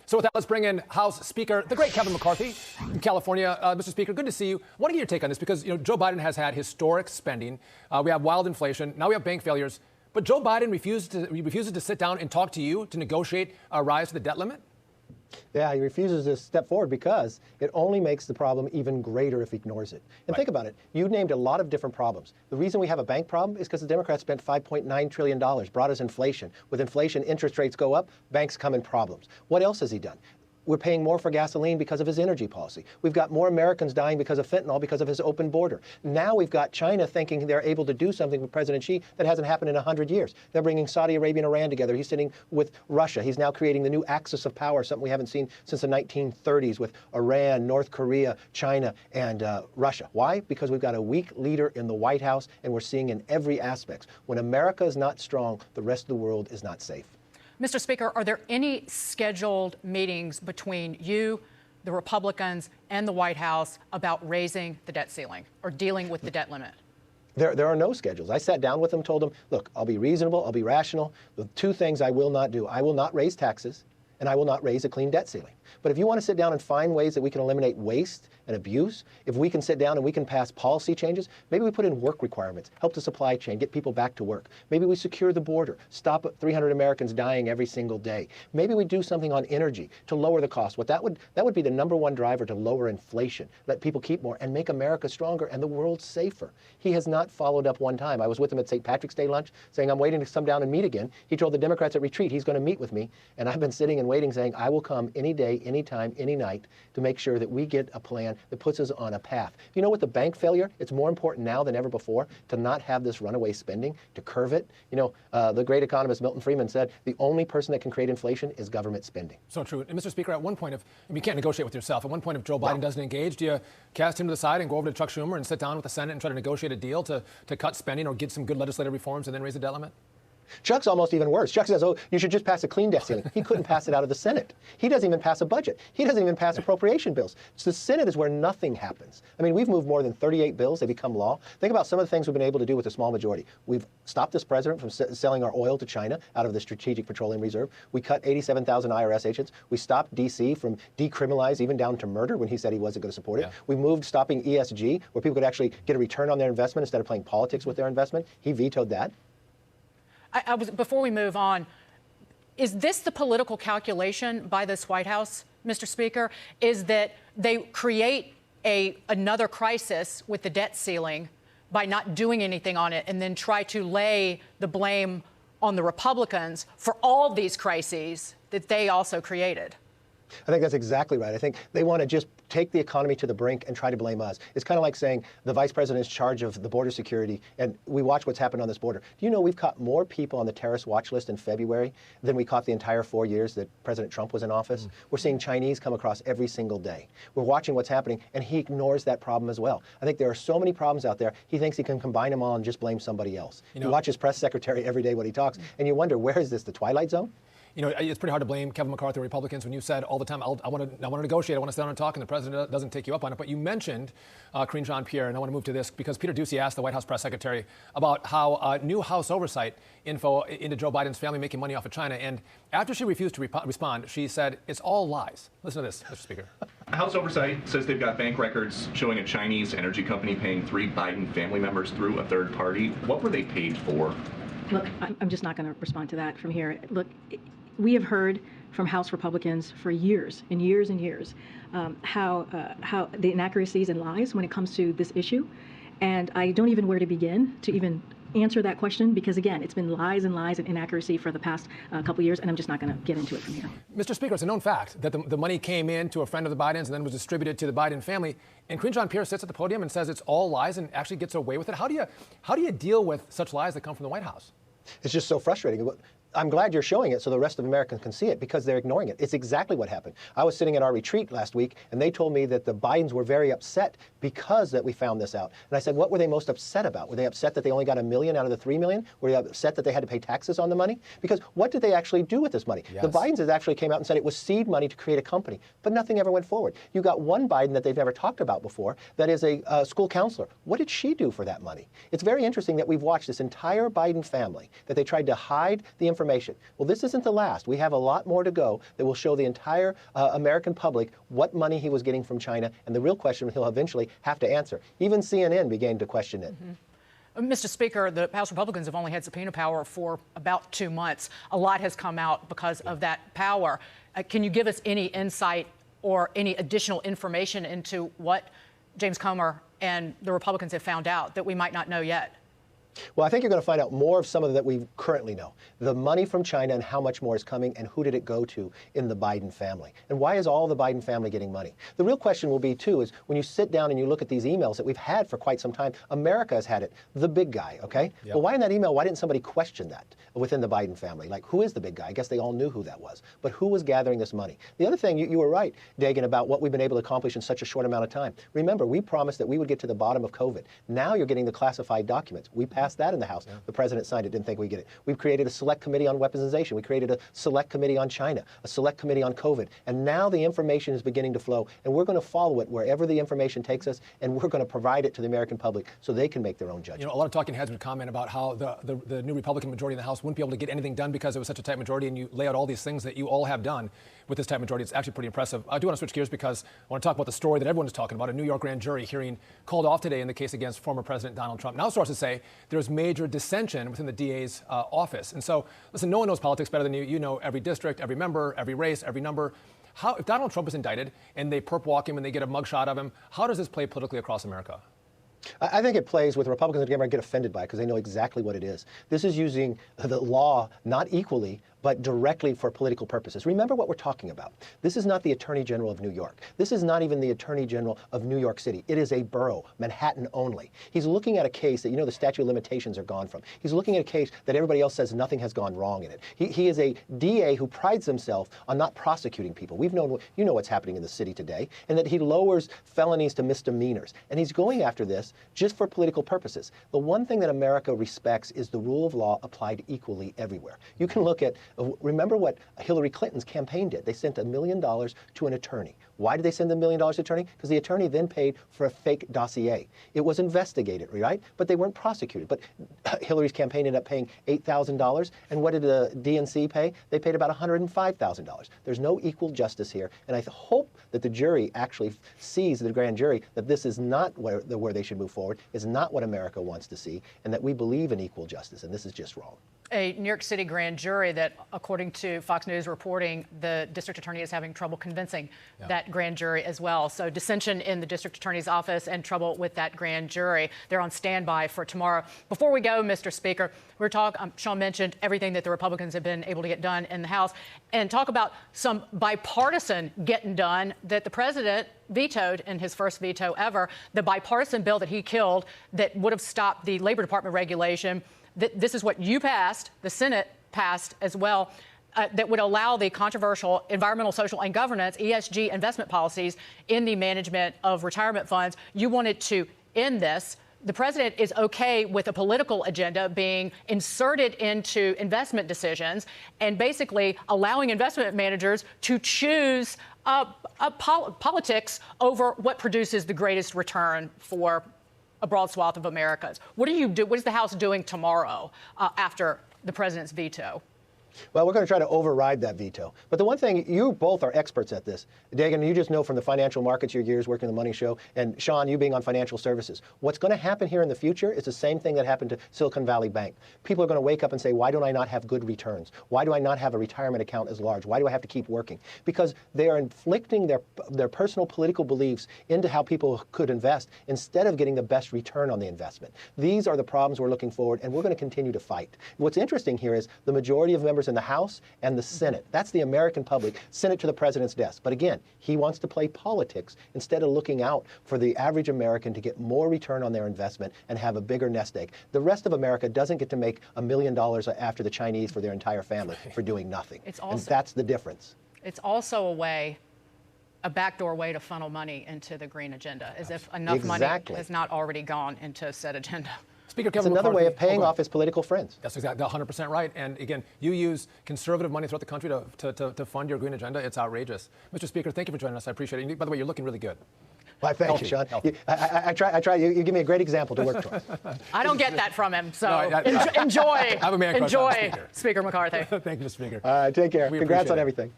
So with that, let's bring in House Speaker, the great Kevin McCarthy in California. Mr. Speaker, good to see you. I want to get your take on this because, Joe Biden has had historic spending. We have wild inflation. Now we have bank failures. But Joe Biden refuses to sit down and talk to you to negotiate a rise to the debt limit? Yeah, he refuses to step forward because it only makes the problem even greater if he ignores it. And think about it. You named a lot of different problems. The reason we have a bank problem is because the Democrats spent $5.9 trillion, brought us inflation. With inflation, interest rates go up, banks come in problems. What else has he done? We're paying more for gasoline because of his energy policy. We've got more Americans dying because of fentanyl because of his open border. Now we've got China thinking they're able to do something with President Xi that hasn't happened in 100 years. They're bringing Saudi Arabia and Iran together. He's sitting with Russia. He's now creating the new axis of power, something we haven't seen since the 1930s with Iran, North Korea, China, and Russia. Why? Because we've got a weak leader in the White House, and we're seeing in every aspect. When America is not strong, the rest of the world is not safe. Mr. Speaker, are there any scheduled meetings between you, the Republicans, and the White House about raising the debt ceiling or dealing with the debt limit? There are no schedules. I sat down with them, told them, look, I'll be reasonable, I'll be rational. The two things I will not do. I will not raise taxes, and I will not raise a clean debt ceiling. But if you want to sit down and find ways that we can eliminate waste and abuse, if we can sit down and we can pass policy changes, maybe we put in work requirements, help the supply chain, get people back to work. Maybe we secure the border, stop 300 Americans dying every single day. Maybe we do something on energy to lower the cost. That would be the #1 driver to lower inflation, let people keep more, and make America stronger and the world safer. He has not followed up one time. I was with him at St. Patrick's Day lunch saying, I'm waiting to come down and meet again. He told the Democrats at retreat he's going to meet with me, and I've been sitting and waiting saying, I will come any day, anytime, any night to make sure that we get a plan that puts us on a path. You know, with the bank failure, it's more important now than ever before to not have this runaway spending, to curve it. The great economist Milton Friedman said the only person that can create inflation is government spending. So true. And Mr. Speaker, at one point, you can't negotiate with yourself. At one point, if Joe Biden doesn't engage, do you cast him to the side and go over to Chuck Schumer and sit down with the Senate and try to negotiate a deal to cut spending or get some good legislative reforms and then raise the debt limit? Chuck's almost even worse. Chuck says, oh, you should just pass a clean debt ceiling. He couldn't pass it out of the Senate. He doesn't even pass a budget. He doesn't even pass appropriation bills. So the Senate is where nothing happens. I mean, we've moved more than 38 bills. They become law. Think about some of the things we've been able to do with a small majority. We've stopped this president from selling our oil to China out of the Strategic Petroleum Reserve. We cut 87,000 IRS agents. We stopped D.C. from decriminalize even down to murder when he said he wasn't going to support it. We moved stopping ESG, where people could actually get a return on their investment instead of playing politics with their investment. He vetoed that. Before we move on, is this the political calculation by this White House, Mr. Speaker, is that they create another crisis with the debt ceiling by not doing anything on it and then try to lay the blame on the Republicans for all these crises that they also created? I think that's exactly right. I think they want to just take the economy to the brink and try to blame us. It's kind of like saying the vice president is in charge of the border security, and we watch what's happened on this border. Do you know we've caught more people on the terrorist watch list in February than we caught the entire 4 years that President Trump was in office? We're seeing Chinese come across every single day. We're watching what's happening, and he ignores that problem as well. I think there are so many problems out there, he thinks he can combine them all and just blame somebody else. You watch his press secretary every day when he talks, and you wonder, where is this, the Twilight Zone? It's pretty hard to blame Kevin McCarthy or Republicans when you said all the time, I want to negotiate, I want to sit down and talk, and the president doesn't take you up on it. But you mentioned Karine Jean-Pierre, and I want to move to this because Peter Doocy asked the White House press secretary about how new House oversight info into Joe Biden's family making money off of China. And after she refused to respond, she said, it's all lies. Listen to this, Mr. Speaker. House oversight says they've got bank records showing a Chinese energy company paying 3 Biden family members through a third party. What were they paid for? Look, I'm just not going to respond to that from here. Look, we have heard from House Republicans for years and years and years how the inaccuracies and lies when it comes to this issue. And I don't even know where to begin to even answer that question because, again, it's been lies and lies and inaccuracy for the past couple of years, and I'm just not going to get into it from here. Mr. Speaker, it's a known fact that the money came in to a friend of the Bidens and then was distributed to the Biden family. And Karine Jean-Pierre sits at the podium and says it's all lies and actually gets away with it. How do you deal with such lies that come from the White House? It's just so frustrating. I'm glad you're showing it so the rest of Americans can see it because they're ignoring it. It's exactly what happened. I was sitting at our retreat last week, and they told me that the Bidens were very upset because that we found this out. And I said, what were they most upset about? Were they upset that they only got $1 million out of the $3 million? Were they upset that they had to pay taxes on the money? Because what did they actually do with this money? Yes. The Bidens actually came out and said it was seed money to create a company, but nothing ever went forward. You got one Biden that they've never talked about before that is a school counselor. What did she do for that money? It's very interesting that we've watched this entire Biden family, that they tried to hide the information information. Well, this isn't the last. We have a lot more to go that will show the entire American public what money he was getting from China, and the real question he'll eventually have to answer. Even CNN began to question it. Mr. Speaker, the House Republicans have only had subpoena power for about 2 months. A lot has come out because of that power. Can you give us any insight or any additional information into what James Comer and the Republicans have found out that we might not know yet? Well, I think you're going to find out more of some of that we currently know. The money from China and how much more is coming and who did it go to in the Biden family. And why is all the Biden family getting money? The real question will be, too, is when you sit down and you look at these emails that we've had for quite some time, America has had it, the big guy, okay? Yep. Well, why in that email, why didn't somebody question that within the Biden family? Like, who is the big guy? I guess they all knew who that was. But who was gathering this money? The other thing, you were right, Dagan, about what we've been able to accomplish in such a short amount of time. Remember, we promised that we would get to the bottom of COVID. Now you're getting the classified documents. We passed that in the House. Yeah. The president signed it, didn't think we'd get it. We've created a select committee on weaponization. We created a select committee on China, a select committee on COVID. And now the information is beginning to flow, and we're going to follow it wherever the information takes us, and we're going to provide it to the American public so they can make their own judgment. You know, a lot of talking heads would comment about how the new Republican majority in the House wouldn't be able to get anything done because it was such a tight majority, and you lay out all these things that you all have done with this tight majority. It's actually pretty impressive. I do want to switch gears because I want to talk about the story that everyone is talking about, a New York grand jury hearing called off today in the case against former President Donald Trump. Now sources say there's major dissension within the DA's office. And so, listen, no one knows politics better than you. You know every district, every member, every race, every number. If Donald Trump is indicted and they perp walk him and they get a mugshot of him, how does this play politically across America? I think it plays with Republicans and Democrats get offended by it because they know exactly what it is. This is using the law not equally, but directly for political purposes. Remember what we're talking about. This is not the Attorney General of New York. This is not even the Attorney General of New York City. It is a borough, Manhattan only. He's looking at a case that, you know, the statute of limitations are gone from. He's looking at a case that everybody else says nothing has gone wrong in it. He is a DA who prides himself on not prosecuting people. We've known, you know what's happening in the city today, and that he lowers felonies to misdemeanors. And he's going after this just for political purposes. The one thing that America respects is the rule of law applied equally everywhere. You can look at, remember what Hillary Clinton's campaign did. They sent $1 million to an attorney. Why did they send $1 million to an attorney? Because the attorney then paid for a fake dossier. It was investigated, right? But they weren't prosecuted. But Hillary's campaign ended up paying $8,000. And what did the DNC pay? They paid about $105,000. There's no equal justice here. And I hope that the jury actually sees, the grand jury, that this is not where they should move forward, is not what America wants to see, and that we believe in equal justice. And this is just wrong. A New York City grand jury that, according to Fox News reporting, the district attorney is having trouble convincing that grand jury as well. So dissension in the district attorney's office and trouble with that grand jury. They're on standby for tomorrow. Before we go, Mr. Speaker, we're talking, Sean mentioned everything that the Republicans have been able to get done in the House, and talk about some bipartisan getting done that the president vetoed in his first veto ever, the bipartisan bill that he killed that would have stopped the Labor Department regulation. This is what you passed, the Senate passed as well, that would allow the controversial environmental, social, and governance, ESG investment policies in the management of retirement funds. You wanted to end this. The president is okay with a political agenda being inserted into investment decisions and basically allowing investment managers to choose politics over what produces the greatest return for a broad swath of Americans. What do you do? What is the House doing tomorrow after the president's veto? Well, we're going to try to override that veto. But the one thing, you both are experts at this. Dagan, you just know from the financial markets, your years working the Money Show, and Sean, you being on financial services. What's going to happen here in the future is the same thing that happened to Silicon Valley Bank. People are going to wake up and say, why don't I not have good returns? Why do I not have a retirement account as large? Why do I have to keep working? Because they are inflicting their personal political beliefs into how people could invest instead of getting the best return on the investment. These are the problems we're looking forward, and we're going to continue to fight. What's interesting here is the majority of members in the House and the Senate. That's the American public, sent it to the president's desk. But again, he wants to play politics instead of looking out for the average American to get more return on their investment and have a bigger nest egg. The rest of America doesn't get to make $1 million after the Chinese for their entire family for doing nothing. And that's the difference. It's also a backdoor way to funnel money into the green agenda, as if enough money has not already gone into said agenda. Speaker Kevin McCarthy, way of paying off his political friends. That's exactly 100% right. And again, you use conservative money throughout the country to fund your green agenda. It's outrageous. Mr. Speaker, thank you for joining us. I appreciate it. By the way, you're looking really good. Well, thank you, Sean. I try. You give me a great example to work towards. I don't get that from him, so No, enjoy. I have a man crush on the Enjoy, Speaker McCarthy. Thank you, Mr. Speaker. All right, take care. We Congrats appreciate on it. everything.